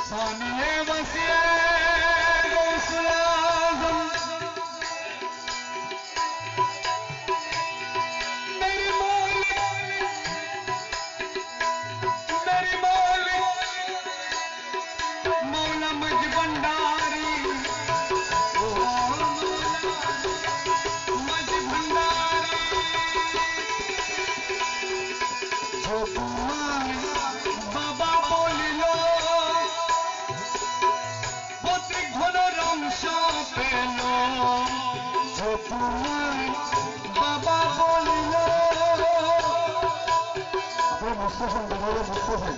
सानिए वसिए गौसुल आज़म मेरी मौलिक मौला मज भंडारी ओ मज भंडारी जो तुम्हारे बाबा बोलिलो पुत्र घन रंश पेलो जो तुम्हारे बाबा बोलिलो अपने मुस्तफा बोलो मुस्तफा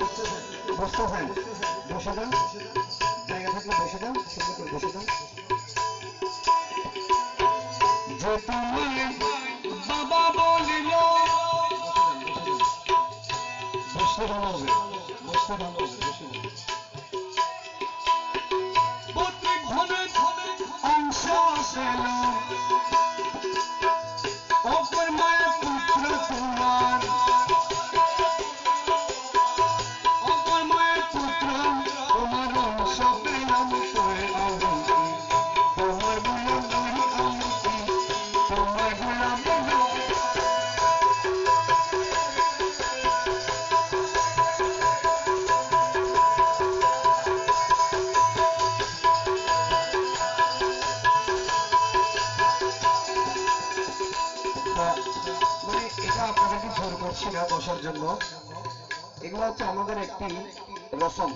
मुस्तफा বসে যান জায়গা থাকলে বসে যান সুন্দর করে বসে যান যে তুমি বাবা বলিল বসতে ভালো হবে বসতে ভালো হবে বসে যান পুত্র ঘন অংশ পেল অপর মায়ের পুত্র তোমার বসার জন্য এগুলো হচ্ছে আমাদের একটি রসম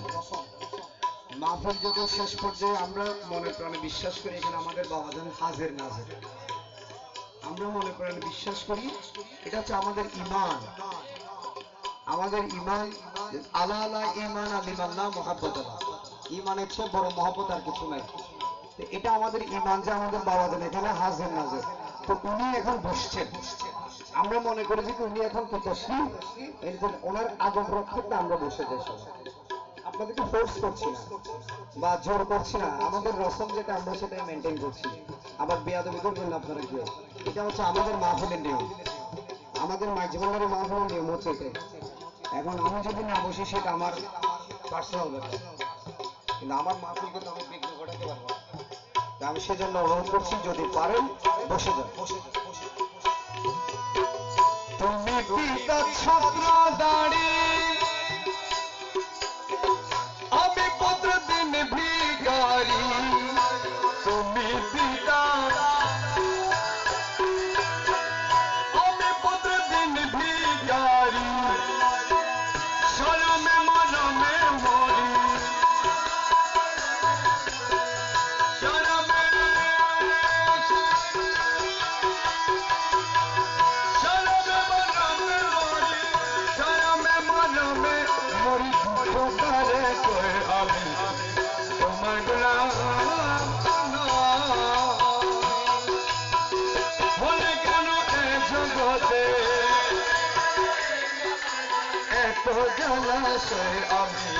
মাহফিল যত শেষ পর্যায়ে আমরা মনে প্রাণে বিশ্বাস করি এখানে আমাদের বাবাজান হাজির নাজির আমরা মনে প্রাণে বিশ্বাস করি এটা হচ্ছে আমাদের ঈমান আলা আলা ঈমান আলিমাল্লাহ মুহাব্বতাল্লাহ ঈমানের চেয়ে বড় মহব্বত আর কিছু নাই তো এটা আমাদের ঈমান যে আমাদের বাবাজান এখানে হাজির নাজির তো উনি এখন বসছেন আমরা মনে করি যে উনি এখন তসলিম ওনার আগম রক্ষার্থে আমরা বসে যাই আপনাদেরকে ফোর্স করছি না বা জোর করছি না আমাদের রসম যেটা আমরা সেটাই মেনটেন করছি আবার বেয়াদবি করবেন না আপনারা কেউ এটা হচ্ছে আমাদের মাহফিলের নিয়ম আমাদের মাইজভান্ডারের মাহফিলের নিয়ম হচ্ছে এটাই এখন আমি যদি না বসি সেটা আমার পার্সোনাল ব্যাপার কিন্তু আমার মাহফিলকে তো আমি বিঘ্ন ঘটাতে পারবো না আমি সেজন্য অনুরোধ করছি যদি পারেন বসে যান তুমি পিতা ছাত্র দাঁড়ি আমি পুত্র দিন ভিখারি তুমি পিতা আমি পুত্র দিন ভিখারি শরমে মরমে মরি জলাশয় আমি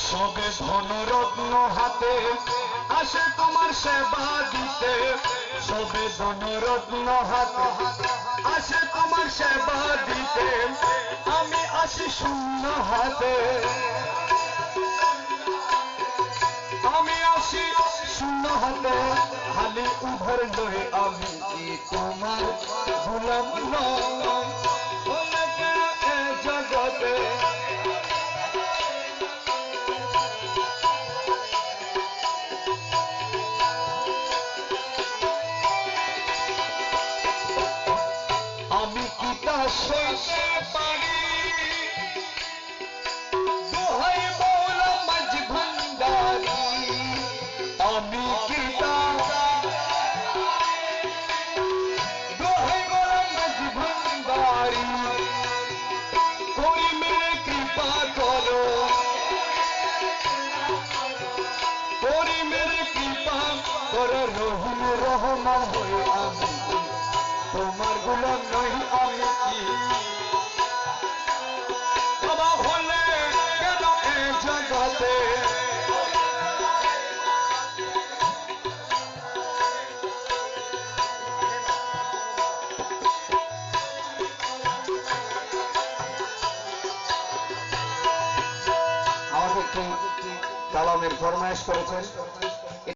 সবে ধনরত্ন হাতে আসে তোমার সেবা দিতে সবে ধনরত্ন হাতে আসে তোমার সেবা দিতে আমি আসি শূন্য হাতে আমি আসি শূন্য হাতে খালি উভর লয়ে আমি কি তোমার গোলাম জগতে আমি কি তা সইতে পারি দোহাই মৌলা মাঝ ভান্ডারি আমি কি তা দোহাই মৌলা মাঝ ভান্ডারি করি মেরে কৃপা করো করি মেরে কৃপা করো রহিম রহমান হয়ে আমি তোমার গোলাম নই আমি কি বাবা গানের ফরমায়েশ করেছেন